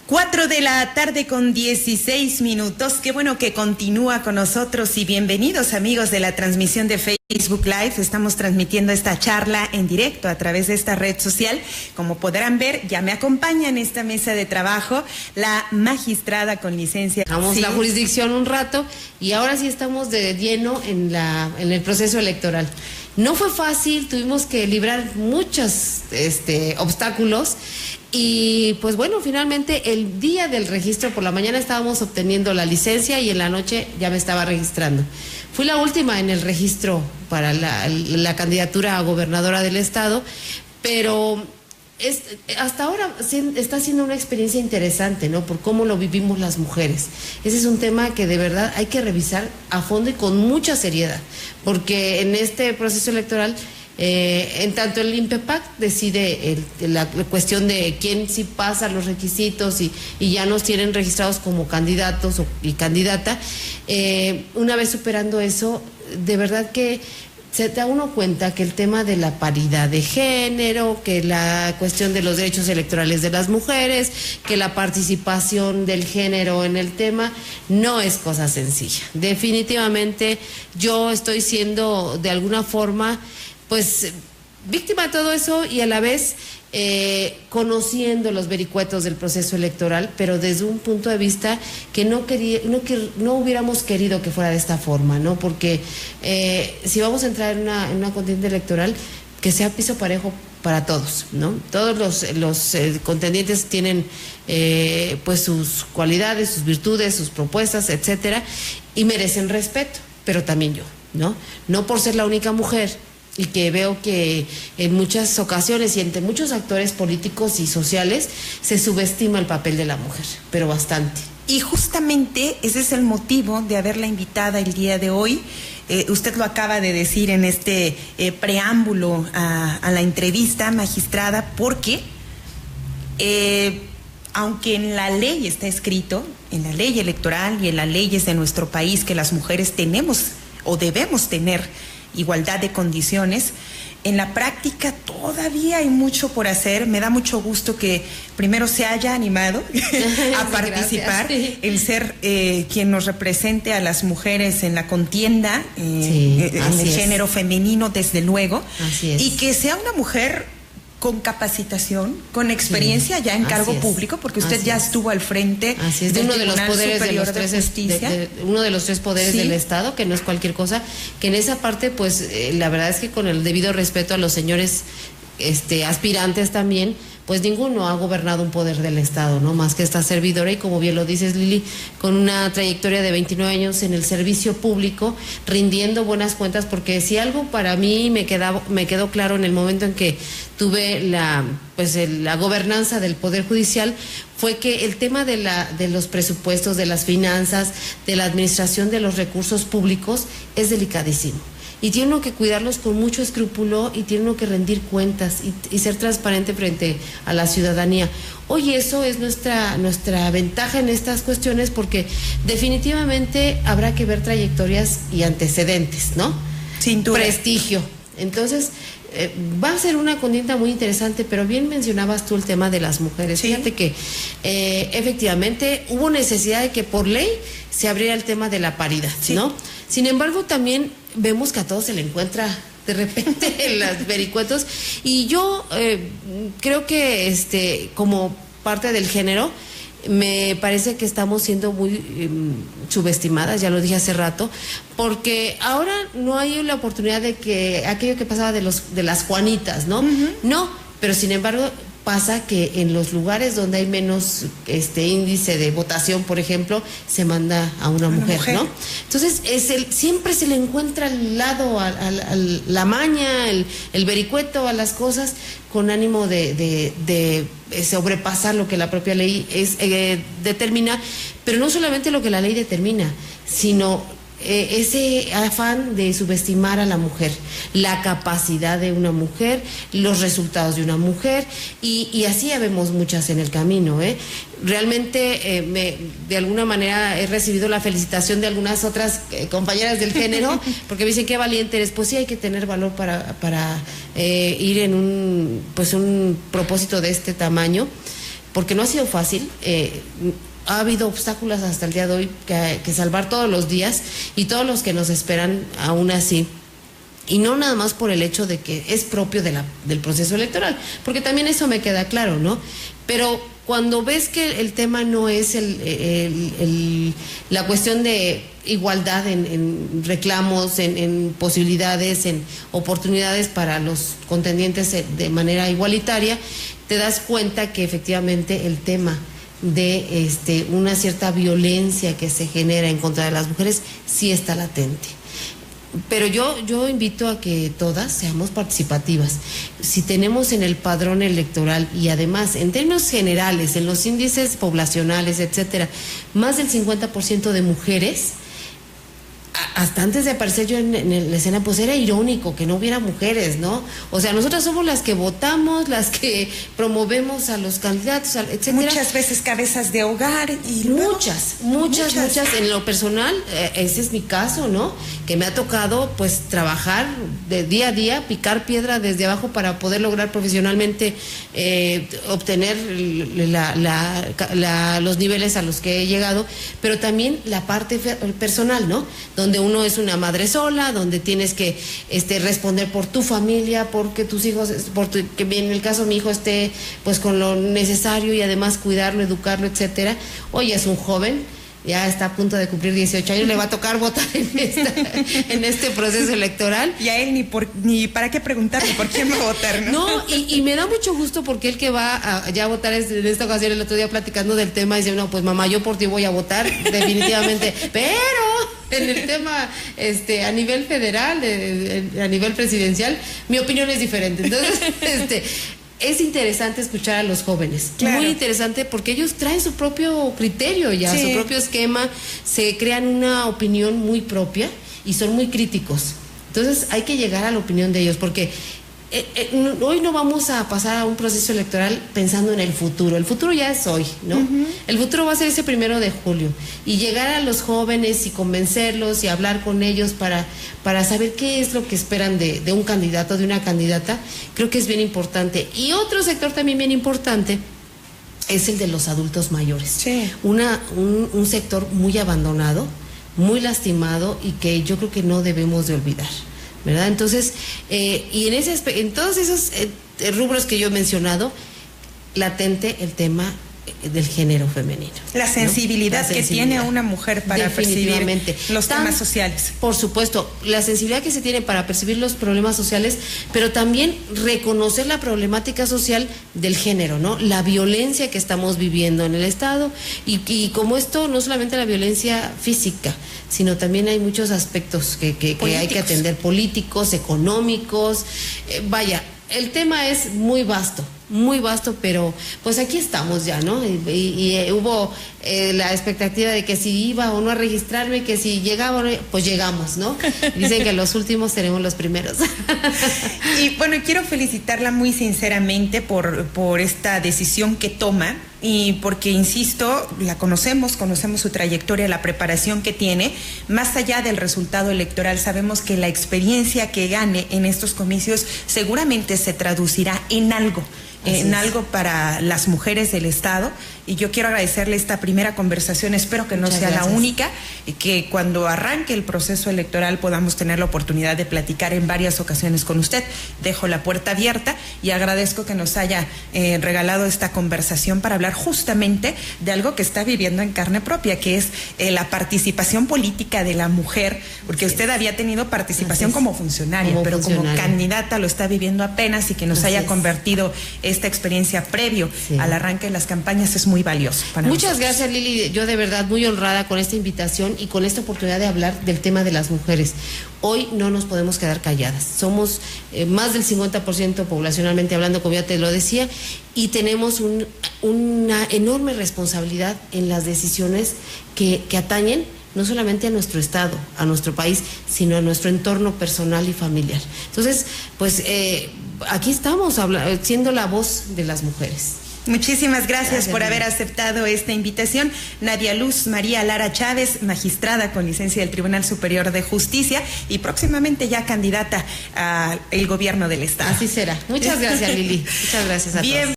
4 de la tarde con 16 minutos. Qué bueno que continúa con nosotros y bienvenidos amigos de la transmisión de Facebook Live. Estamos transmitiendo esta charla en directo a través de esta red social. Como podrán ver, ya me acompaña en esta mesa de trabajo la magistrada con licencia. Dejamos la jurisdicción un rato y ahora sí estamos de lleno en el proceso electoral. No fue fácil, tuvimos que librar muchos obstáculos y pues bueno, finalmente el día del registro por la mañana estábamos obteniendo la licencia y en la noche ya me estaba registrando. Fui la última en el registro para la candidatura a gobernadora del estado, pero hasta ahora está siendo una experiencia interesante, ¿no? Por cómo lo vivimos las mujeres. Ese es un tema que de verdad hay que revisar a fondo y con mucha seriedad, porque en este proceso electoral, en tanto el INPEPAC decide la cuestión de quién sí pasa los requisitos y ya nos tienen registrados como candidatos y candidata. Una vez superando eso, de verdad que se da uno cuenta que el tema de la paridad de género, que la cuestión de los derechos electorales de las mujeres, que la participación del género en el tema, no es cosa sencilla. Definitivamente yo estoy siendo de alguna forma, pues, víctima de todo eso y a la vez conociendo los vericuetos del proceso electoral, pero desde un punto de vista que no hubiéramos querido que fuera de esta forma, ¿no? Porque si vamos a entrar en una contienda electoral, que sea piso parejo para todos, ¿no? Todos los contendientes tienen pues sus cualidades, sus virtudes, sus propuestas, etcétera, y merecen respeto, pero también yo, ¿no? No por ser la única mujer, y que veo que en muchas ocasiones y entre muchos actores políticos y sociales se subestima el papel de la mujer, pero bastante. Y justamente ese es el motivo de haberla invitada el día de hoy. Usted lo acaba de decir en este preámbulo a la entrevista, magistrada, porque aunque en la ley está escrito, en la ley electoral y en las leyes de nuestro país, que las mujeres tenemos o debemos tener igualdad de condiciones, en la práctica todavía hay mucho por hacer. Me da mucho gusto que primero se haya animado a participar, el ser quien nos represente a las mujeres en la contienda, en el género femenino, desde luego, y que sea una mujer con capacitación, con experiencia ya en cargo público, porque usted ya estuvo al frente de uno de los poderes de los tres, uno de los tres poderes del Estado, que no es cualquier cosa, que en esa parte, pues, la verdad es que con el debido respeto a los señores aspirantes también, pues ninguno ha gobernado un poder del Estado, ¿no? Más que esta servidora, y como bien lo dices, Lili, con una trayectoria de 29 años en el servicio público, rindiendo buenas cuentas, porque si algo para mí me quedó claro en el momento en que tuve la gobernanza del Poder Judicial, fue que el tema de los presupuestos, de las finanzas, de la administración de los recursos públicos es delicadísimo. Y tiene uno que cuidarlos con mucho escrúpulo y tiene uno que rendir cuentas y ser transparente frente a la ciudadanía. Hoy eso es nuestra ventaja en estas cuestiones, porque definitivamente habrá que ver trayectorias y antecedentes, ¿no? Sin duda. Prestigio. Entonces, va a ser una contienda muy interesante, pero bien mencionabas tú el tema de las mujeres. Sí. Fíjate que efectivamente hubo necesidad de que por ley se abriera el tema de la paridad, sí, ¿no? Sin embargo, también vemos que a todos se le encuentra de repente en los vericuetos, y yo creo que como parte del género, me parece que estamos siendo muy subestimadas, ya lo dije hace rato, porque ahora no hay la oportunidad de que aquello que pasaba de las Juanitas, ¿no? No, pero sin embargo pasa que en los lugares donde hay menos índice de votación, por ejemplo, se manda a una mujer, ¿no? Entonces, siempre se le encuentra al lado, la maña, el vericueto a las cosas, con ánimo de sobrepasar lo que la propia ley determina, pero no solamente lo que la ley determina, sino ese afán de subestimar a la mujer, la capacidad de una mujer, los resultados de una mujer, y así ya vemos muchas en el camino, Realmente de alguna manera he recibido la felicitación de algunas otras compañeras del género, porque me dicen qué valiente eres. Pues sí, hay que tener valor para ir en un propósito de este tamaño. porque no ha sido fácil. Ha habido obstáculos hasta el día de hoy que salvar todos los días y todos los que nos esperan aún así. Y no nada más por el hecho de que es propio del proceso electoral, porque también eso me queda claro, ¿no? Pero cuando ves que el tema no es la cuestión de igualdad en reclamos, en posibilidades, en oportunidades para los contendientes de manera igualitaria, te das cuenta que efectivamente el tema de una cierta violencia que se genera en contra de las mujeres sí está latente. Pero yo invito a que todas seamos participativas. Si tenemos en el padrón electoral y además en términos generales, en los índices poblacionales, etcétera, más del 50% de mujeres, hasta antes de aparecer yo en la escena, pues era irónico que no hubiera mujeres, ¿no? O sea, nosotras somos las que votamos, las que promovemos a los candidatos, etcétera. Muchas veces cabezas de hogar y muchas. En lo personal, ese es mi caso, ¿no? Que me ha tocado, pues, trabajar de día a día, picar piedra desde abajo para poder lograr profesionalmente obtener los niveles a los que he llegado, pero también la parte personal, ¿no? Donde uno es una madre sola, donde tienes que responder por tu familia, porque tus hijos, que en el caso de mi hijo esté pues con lo necesario y además cuidarlo, educarlo, etcétera. Hoy es un joven, ya está a punto de cumplir 18 años, le va a tocar votar en este proceso electoral. Y a él ni para qué preguntarle por quién va a votar, ¿no? No, y me da mucho gusto porque él que va a ya votar en esta ocasión, el otro día platicando del tema, dice, no, pues mamá, yo por ti voy a votar, definitivamente, pero en el tema a nivel federal, a nivel presidencial, mi opinión es diferente. Entonces, es interesante escuchar a los jóvenes, claro. Muy interesante porque ellos traen su propio criterio ya, sí. Su propio esquema, se crean una opinión muy propia y son muy críticos. Entonces hay que llegar a la opinión de ellos porque hoy no vamos a pasar a un proceso electoral pensando en el futuro ya es hoy, ¿no? Uh-huh. El futuro va a ser ese 1 de julio y llegar a los jóvenes y convencerlos y hablar con ellos para saber qué es lo que esperan de un candidato, de una candidata, creo que es bien importante. Y otro sector también bien importante es el de los adultos mayores, sí. Un sector muy abandonado, muy lastimado y que yo creo que no debemos de olvidar, ¿verdad? Entonces, y en todos esos rubros que yo he mencionado, latente el tema del género femenino. La sensibilidad, ¿no? Que tiene una mujer para percibir los temas sociales. Por supuesto, la sensibilidad que se tiene para percibir los problemas sociales, pero también reconocer la problemática social del género, ¿no? La violencia que estamos viviendo en el Estado y como esto, no solamente la violencia física, sino también hay muchos aspectos que hay que atender, políticos, económicos, vaya, el tema es muy vasto, pero pues aquí estamos ya, ¿no? Y hubo la expectativa de que si iba o no a registrarme, que si llegaba o no, pues llegamos, ¿no? Dicen que los últimos seremos los primeros. Y bueno, quiero felicitarla muy sinceramente por esta decisión que toma y porque, insisto, la conocemos su trayectoria, la preparación que tiene. Más allá del resultado electoral, sabemos que la experiencia que gane en estos comicios seguramente se traducirá en algo para las mujeres del Estado. Y yo quiero agradecerle esta primera conversación, espero que no sea la única, y que cuando arranque el proceso electoral podamos tener la oportunidad de platicar en varias ocasiones con usted. Dejo la puerta abierta y agradezco que nos haya regalado esta conversación para hablar justamente de algo que está viviendo en carne propia, que es la participación política de la mujer, porque usted había tenido participación como funcionaria, pero como candidata lo está viviendo apenas, y que nos haya convertido esta experiencia previo al arranque de las campañas es muy valioso para Muchas nosotros. Gracias, Lili. Yo de verdad muy honrada con esta invitación y con esta oportunidad de hablar del tema de las mujeres. Hoy no nos podemos quedar calladas. Somos más del 50% poblacionalmente hablando, como ya te lo decía, y tenemos una enorme responsabilidad en las decisiones que atañen no solamente a nuestro Estado, a nuestro país, sino a nuestro entorno personal y familiar. Entonces, pues aquí estamos siendo la voz de las mujeres. Muchísimas gracias por haber aceptado esta invitación. Nadia Luz María Lara Chávez, magistrada con licencia del Tribunal Superior de Justicia y próximamente ya candidata al gobierno del Estado. Así será. Muchas gracias, Lili. Muchas gracias a todos.